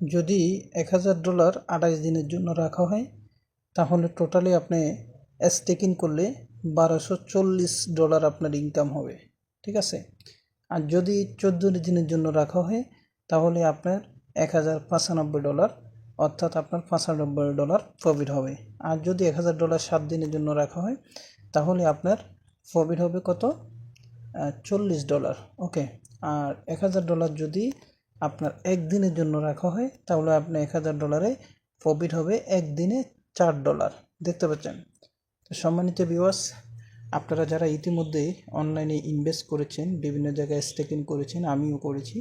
যদি $1000 28 দিনের জন্য রাখা হয় তাহলে টোটালি আপনি স্টেকিং করলে $1240 আপনার ইনকাম হবে, ঠিক আছে। আর যদি 14 দিনের জন্য রাখা হয় তাহলে আপনার $1095, অর্থাৎ আপনার $95 প্রফিট হবে। আর যদি $1000 7 দিনের জন্য রাখা হয় তাহলে আপনার প্রফিট হবে কত? $40। ওকে। আর $1000 যদি আপনার একদিনের জন্য রাখা হয় তাহলে আপনার $1000 প্রফিট হবে একদিনে $4। দেখতে পাচ্ছেন? তো সম্মানিত ভিউয়ার্স, আপনারা যারা ইতিমধ্যে অনলাইনে ইনভেস্ট করেছেন, বিভিন্ন জায়গায় স্টেকিং করেছেন, আমিও করেছি,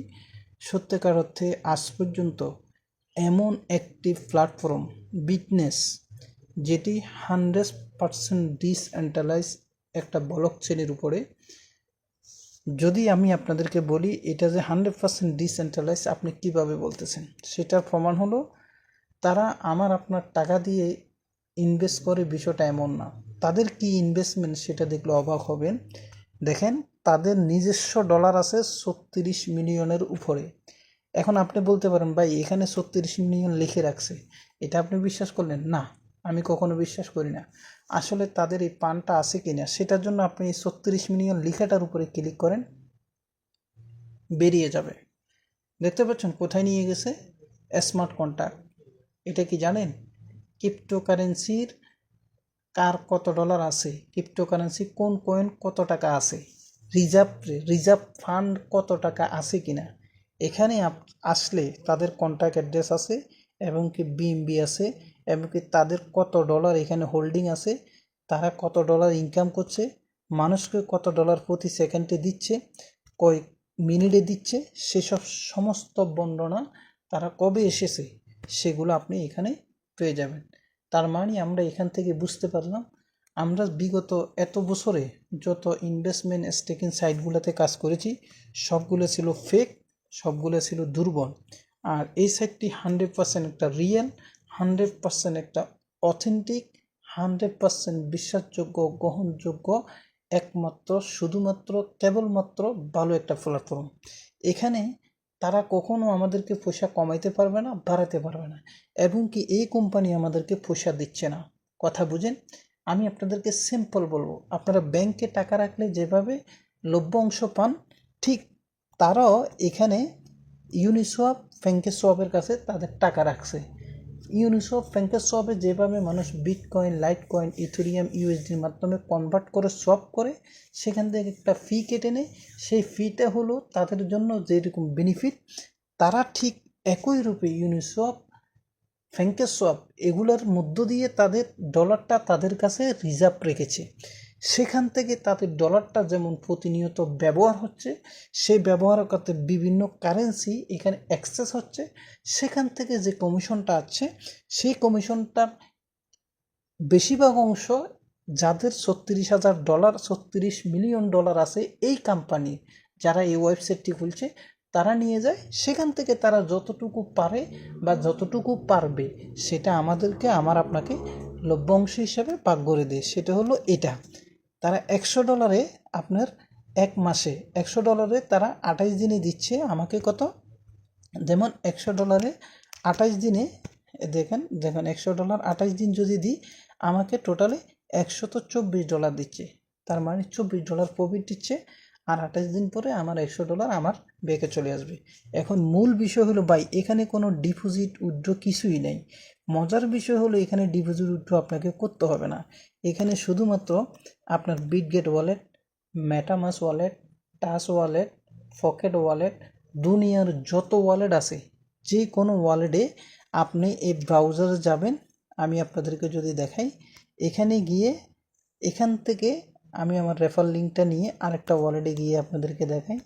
সত্যিকার অর্থে আজ পর্যন্ত এমন একটি প্ল্যাটফর্ম বিটনেস যেটি 100% ডিসেন্ট্রালাইজ একটা ব্লক চেনের উপরে, যদি আমি আপনাদেরকে বলি এটা যে 100% ডিসেন্ট্রালাইজ, আপনি কিভাবে বলতেছেন? সেটার প্রমাণ হলো তারা আপনার টাকা দিয়ে ইনভেস্ট করে, বিষয়টা এমন না। তাদের কি ইনভেস্টমেন্ট সেটা দেখলে অবাক হবেন। দেখেন, তাদের নিজস্ব ডলার আছে 36 মিলিয়নের উপরে। এখন আপনি বলতে পারেন ভাই এখানে 36 মিলিয়ন লিখে রাখছে, এটা আপনি বিশ্বাস করলেন? না, আমি কখনো বিশ্বাস করি না। আসলে তাদের এই পানটা আছে কিনা সেটার জন্য আপনি এই 36 মিলিয়ন লেখাটার উপরে ক্লিক করেন, বেরিয়ে যাবে। দেখতে পাচ্ছেন কোথায় নিয়ে গেছে? Smart contract. এটা কি জানেন ক্রিপ্টোকারেন্সির কার কত ডলার আছে, ক্রিপ্টোকারেন্সি কোন কয়েন কত টাকা আছে, রিজার্ভ ফান্ড কত টাকা আছে কিনা? এখানে আসলে তাদের কন্ট্যাক্ট অ্যাড্রেস আছে এবং কি বিএমবি আছে এবং কি তাদের কত ডলার এখানে হোল্ডিং আছে, তারা কত ডলার ইনকাম করছে, মানুষকে কত ডলার প্রতি সেকেন্ডে দিচ্ছে, কয়েক মিনিটে দিচ্ছে, সেসব সমস্ত বর্ণনা তারা কবে এসেছে সেগুলো আপনি এখানে পেয়ে যাবেন। তার মানে আমরা এখান থেকে বুঝতে পারলাম আমরা বিগত এত বছরে যত ইনভেস্টমেন্ট স্টেকিং সাইটগুলোতে কাজ করেছি সবগুলো ছিল ফেক, সবগুলো ছিল দুর্বল। আর এই সাইটটি 100% একটা রিয়েল, 100% একটা অথেন্টিক, 100% বিশ্বাসযোগ্য, গ্রহণযোগ্য, একমাত্র শুধুমাত্র কেবলমাত্র ভালো একটা প্ল্যাটফর্ম। এখানে তারা কখনো আমাদেরকে পয়সা কমাইতে পারবে না, বাড়াতে পারবে না, এবং কি এই কোম্পানি আমাদেরকে পয়সা দিচ্ছে না। কথা বুঝেন? আমি আপনাদেরকে সিম্পল বলবো, আপনারা ব্যাংকে টাকা রাখলে যেভাবে লভ্যাংশ পান, ঠিক তারাও এখানে ইউনিসোয়াপ, ফ্র্যাঙ্কেসোয়াপের কাছে তাদের টাকা রাখছে। ইউনিসোয়াপ, ফ্র্যাঙ্কেসোয়াপে যেভাবে মানুষ বিটকয়েন, লাইট কয়েন, ইথেরিয়াম, ইউএসডির মাধ্যমে কনভার্ট করে সোয়াপ করে, সেখান থেকে একটা ফি কেটে নেয়, সেই ফিটা হলো তাদের জন্য যেরকম বেনিফিট, তারা ঠিক একই রূপে ইউনিসোয়াপ, ফ্র্যাঙ্কেসোয়াপ এগুলোর মধ্য দিয়ে তাদের ডলারটা তাদের কাছে রিজার্ভ রেখেছে। সেখান থেকে তাদের ডলারটা যেমন প্রতিনিয়ত ব্যবহার হচ্ছে, সেই ব্যবহার করতে বিভিন্ন কারেন্সি এখানে অ্যাক্সেস হচ্ছে, সেখান থেকে যে কমিশনটা আছে সেই কমিশনটার বেশিরভাগ অংশ যাদের $36,000, 36 মিলিয়ন ডলার আছে এই কোম্পানি, যারা এই ওয়েবসাইটটি খুলছে তারা নিয়ে যায়। সেখান থেকে তারা যতটুকু পারে বা যতটুকু পারবে সেটা আমাদেরকে, আপনাকে লভ্যাংশ হিসাবে ভাগ করে দেয়। সেটা হলো এটা, তারা $100 আপনার এক মাসে, $100 তারা 28 দিনে দিচ্ছে আমাকে কত? যেমন $100 28 দিনে, দেখেন $100 28 দিন যদি দিই আমাকে টোটালে $124 দিচ্ছে। তার মানে $24 প্রফিট দিচ্ছে। আর 28 দিন পরে আমার $100 আমার ব্যাংকে চলে আসবে। এখন মূল বিষয় হলো ভাই এখানে কোনো ডিপোজিট উইথড্র কিছুই নেই। মজার বিষয় হলো এখানে ডিপোজিট উইথড্র আপনাকে করতে হবে না। এখানে শুধুমাত্র আপনার Bitget wallet, MetaMask wallet, touch wallet, pocket wallet, দুনিয়ার যত ওয়ালেট আছে যে কোনো ওয়ালেটে আপনি এই ব্রাউজারে যাবেন। আমি আপনাদেরকে যদি দেখাই, এখানে গিয়ে এখান থেকে আমি আমার রেফার লিঙ্কটা নিয়ে আরেকটা ওয়ালেটে গিয়ে আপনাদেরকে দেখাই।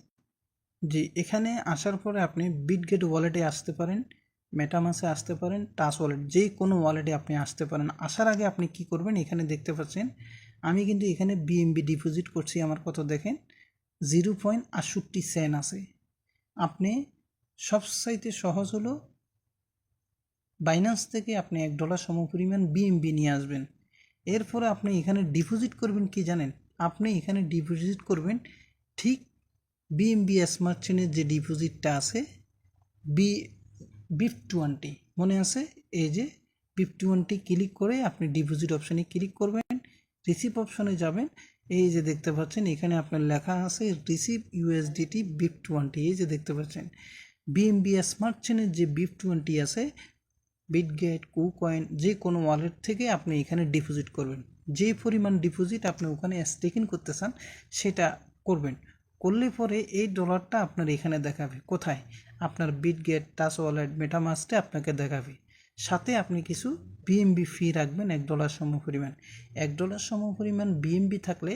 জি, এখানে আসার পরে আপনি বিটগেট ওয়ালেটে আসতে পারেন, মেটামাসে আসতে পারেন, টাচ ওয়ালেট, যে কোনো ওয়ালেটে আপনি আসতে পারেন। আসার আগে আপনি কি করবেন, এখানে দেখতে পাচ্ছেন আমি কিন্তু এখানে বিএমবি ডিপোজিট করছি। আমার কত দেখেন, 0.68 আছে। আপনি সবচাইতে সহজ হলো বাইন্যান্স থেকে আপনি $1 সমপরিমাণ বিএমবি নিয়ে আসবেন। এরপরে আপনি এখানে ডিপোজিট করবেন কি জানেন? আপনি এখানে ডিপোজিট করবেন ঠিক বিএমবি স্মার্ট চেনের যে ডিপোজিটটা আছে, BIP20 মনে আছে? এই যে BIP20 ক্লিক করে আপনি ডিপোজিট অপশানে ক্লিক করবেন, রিসিভ অপশানে যাবেন, এই যে দেখতে পাচ্ছেন এখানে আপনার লেখা আছে রিসিভ USDT BIP20, এই যে দেখতে পাচ্ছেন BNB স্মার্ট চেনের যে BIP20 আছে, বিটগেট, কুকয়েন, যে কোনো ওয়ালেট থেকে আপনি এখানে ডিপোজিট করবেন। যে পরিমাণ ডিপোজিট আপনি ওখানে স্টেকিং করতে চান সেটা করবেন। করলে পরে এই ডলারটা আপনার এখানে দেখাবে কোথায়, আপনার বিটগেট, টাচ ওয়ালেট, মেটামাস্কে আপনাকে দেখাবে। সাথে আপনি কিছু বিএমবি ফি রাখবেন $1 সমপরিমাণ। $1 সমপরিমাণ বিএমবি থাকলে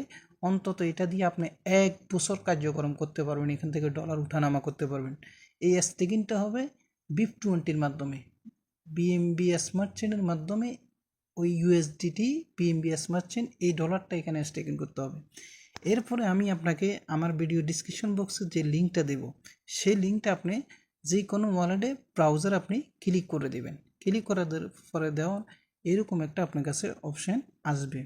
অন্তত এটা দিয়ে আপনি 1 বছর কার্যক্রম করতে পারবেন, এখান থেকে ডলার উঠানামা করতে পারবেন। এই স্টেকিংটা হবে BIP20-র মাধ্যমে, বিএমবি স্মার্ট চেনের মাধ্যমে। ওই ইউএসডিটি বিএমবি স্মার্ট চেন, এই ডলারটা এখানে স্টেকিং করতে হবে। এরপরে আমি আপনাকে আমার ভিডিও ডিসক্রিপশন বক্সে যে লিঙ্কটা দেব, সেই লিঙ্কটা আপনি যে কোনো ওয়ালেটে ব্রাউজার আপনি ক্লিক করে দেবেন। ক্লিক করার পরে দেওয়া এরকম একটা আপনার কাছে অপশান আসবে।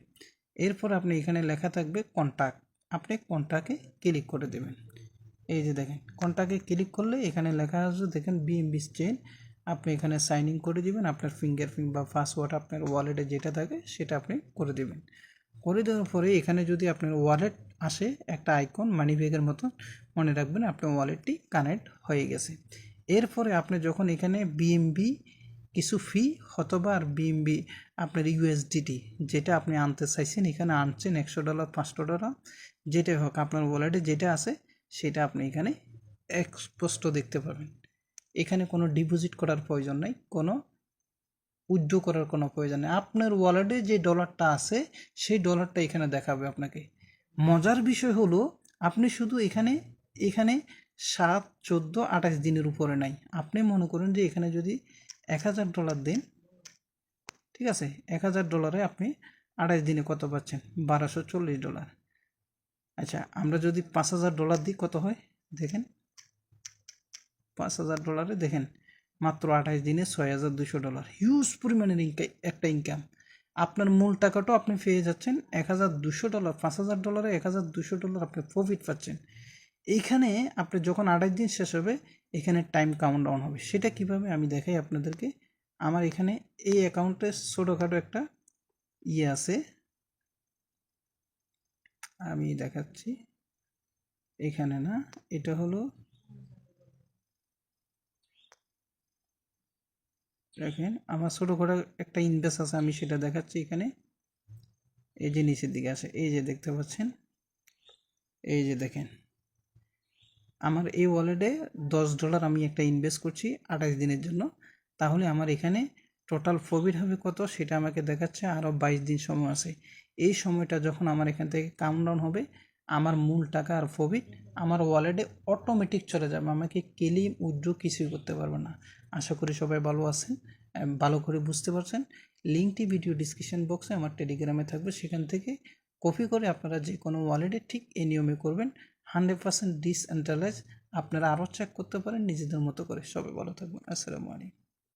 এরপর আপনি এখানে লেখা থাকবে কন্ট্যাক্ট, আপনি কন্ট্যাক্টে ক্লিক করে দেবেন। এই যে দেখেন কন্ট্যাক্টে ক্লিক করলে এখানে লেখা আসবে, দেখেন বিএমবি চেন। আপনি এখানে সাইন ইন করে দিবেন, আপনার ফিঙ্গারপ্রিন্ট বা পাসওয়ার্ড আপনার ওয়ালেটে যেটা থাকে সেটা আপনি করে দেবেন। করে দেওয়ার পরে এখানে যদি আপনার ওয়ালেট আসে একটা আইকন মানি ব্যাগের মতো, মনে রাখবেন আপনার ওয়ালেটটি কানেক্ট হয়ে গেছে। এরপরে আপনি যখন এখানে বিএমবি কিছু ফি অথবা আর বিএমবি আপনার ইউএসডিটি যেটা আপনি আনতে চাইছেন, এখানে আনছেন $100, $500, যেটাই হোক আপনার ওয়ালেটে যেটা আছে সেটা আপনি এখানে স্পষ্ট দেখতে পাবেন। এখানে কোনো ডিপোজিট করার প্রয়োজন নাই, কোনো উইথড্র করার কোনো প্রয়োজন নেই। আপনার ওয়ালেটে যে ডলারটা আছে সেই ডলারটা এখানে দেখাবে আপনাকে। মজার বিষয় হলো আপনি শুধু এখানে 7, 14, 28 দিনের উপরে নাই। আপনি মনে করেন যে এখানে যদি $1000 দেন, ঠিক আছে, $1000 আপনি 28 দিনে কত পাচ্ছেন? $1240। আচ্ছা, আমরা যদি $5000 দিই কত হয় দেখেন, $5000 দেখেন মাত্র 28 দিনে $6200, হিউজ পরিমাণের একটা ইনকাম। আপনার মূল টাকাটাও আপনি পেয়ে যাচ্ছেন $1200, $5000 $1200 আপনি প্রফিট পাচ্ছেন। এইখানে আপনি যখন 28 দিন শেষ হবে এখানে টাইম কাউন্ট ডাউন হবে। সেটা কিভাবে আমি দেখাই আপনাদেরকে। আমার এখানে এই অ্যাকাউন্টে ছোটোখাটো একটা ইয়ে আছে, আমি দেখাচ্ছি। এখানে না, এটা হলো, দেখেন আমার ছোটোখাটো একটা ইনভেস্ট আছে, আমি সেটা দেখাচ্ছি এখানে। এই যে নিচের দিকে আসে, এই যে দেখতে পাচ্ছেন, এই যে দেখেন আমার এই ওয়ালেটে $10 আমি একটা ইনভেস্ট করছি 28 দিনের জন্য। তাহলে আমার এখানে টোটাল প্রফিট হবে কত সেটা আমাকে দেখাচ্ছে, আরও 22 দিন সময় আছে। এই সময়টা যখন আমার এখান থেকে কাউন্টডাউন হবে, আমার মূল টাকা আর প্রফিট আমার ওয়ালেটে অটোমেটিক চলে যাবে, আমাকে ক্লেম উইথড্র কিছুই করতে পারবে না। আশা করি সবাই ভালো আছেন, ভালো করে বুঝতে পারছেন। লিঙ্কটি ভিডিও ডিসক্রিপশন বক্সে আমার টেলিগ্রামে থাকবে, সেখান থেকে কপি করে আপনারা যে কোনো ওয়ালেটে ঠিক এই নিয়মে করবেন। 100% ডিসেন্ট্রালাইজ। আপনারা আরও চেক করতে পারেন নিজেদের মতো করে। সবাই ভালো থাকবেন। আসসালামু আলাইকুম।